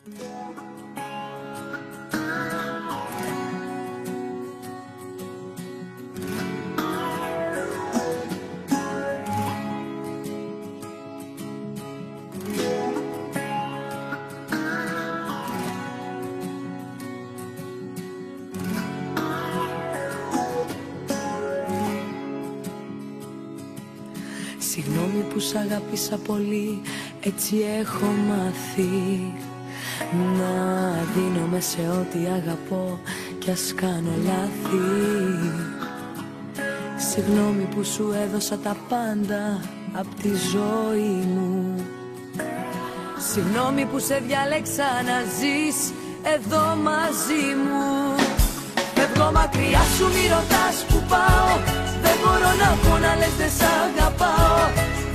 Συγγνώμη που σ' αγάπησα πολύ, έτσι έχω μάθει να δίνομαι σε ό,τι αγαπώ κι ας κάνω λάθη. Συγγνώμη που σου έδωσα τα πάντα απ' τη ζωή μου. Συγγνώμη που σε διάλεξα να ζεις εδώ μαζί μου. Φεύγω μακριά σου, μη ρωτάς που πάω. Δεν μπορώ να πω να λες δεν σ' αγαπάω.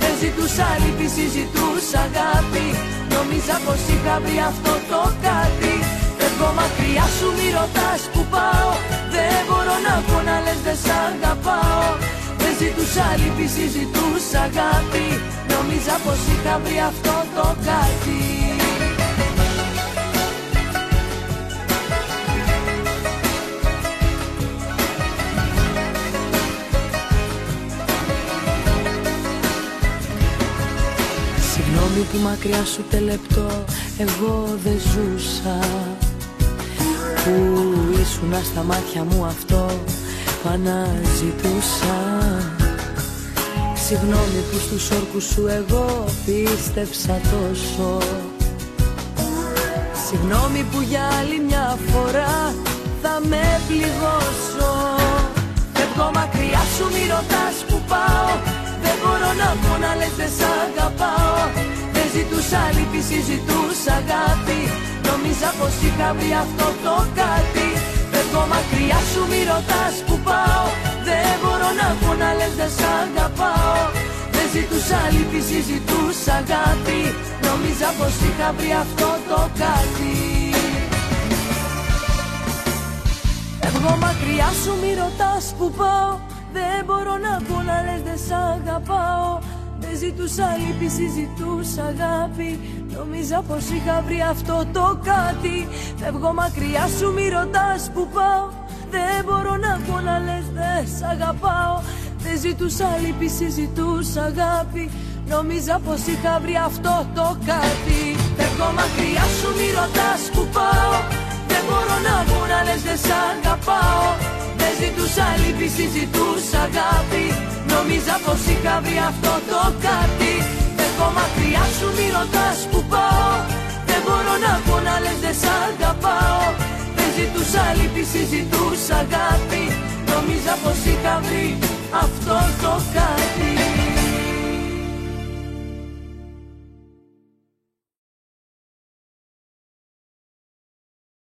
Δεν ζητούσα λύπηση, ζητούσα αγάπη. Νόμιζα πως είχα βρει αυτό το κάτι. Φεύγω μακριά σου, μη ρωτάς που πάω. Δεν μπορώ να πω να λες δεν σ' αγαπάω. Δεν ζητούσα λύπηση, ζητούσα αγάπη. Νόμιζα πως είχα βρει αυτό το κάτι. Συγγνώμη που μακριά σου τελεπτό εγώ δεν ζούσα. Που ήσουνα στα μάτια μου αυτό που αναζητούσα. Συγγνώμη που στους όρκους σου εγώ πίστεψα τόσο. Συγγνώμη που για άλλη μια φορά θα με πληγώσω. Φεύγω μακριά σου, μη ρωτάς που πάω. Δεν μπορώ να πω να λες δεν σ' αγαπάω. Δεν ζητούσα λύπηση, ζητούσα αγάπη. Νόμιζα πως είχα βρει αυτό το κάτι. Φεύγω μακριά σου, μη ρωτάς που πάω. Δεν μπορώ να πω να λες δεν σ' αγαπάω. Δεν ζητούσα λύπηση, ζητούσα αγάπη. Νόμιζα πως είχα βρει αυτό το κάτι. Φεύγω μακριά σου, μη ρωτάς που πάω. Δεν μπορώ να πω να λες δεν σ' αγαπάω. Δεν ζητούσα λύπηση, ζητούσα αγάπη. Νόμιζα πως είχα βρει αυτό το κάτι. Φεύγω μακριά σου, μη ρωτάς που πάω. Δεν μπορώ να πω να λες δεν σ' αγαπάω. Δεν ζητούσα λύπηση, ζητούσα αγάπη. Νόμιζα πως είχα βρει αυτό το κάτι. Φεύγω μακριά σου, μη ρωτάς που πάω. Δεν μπορώ να πω να λες δεν σ' αγαπάω. Δεν ζητούσα λύπηση, ζητούσα αγάπη. Νόμιζα πως είχα βρει αυτό το κάτι. Φεύγω μακριά σου, μη ρωτάς που πάω. Δεν μπορώ να πω να λες δεν σ' αγαπάω. Δεν ζητούσα λύπηση, ζητούσα αγάπη. Νόμιζα πως είχα βρει αυτό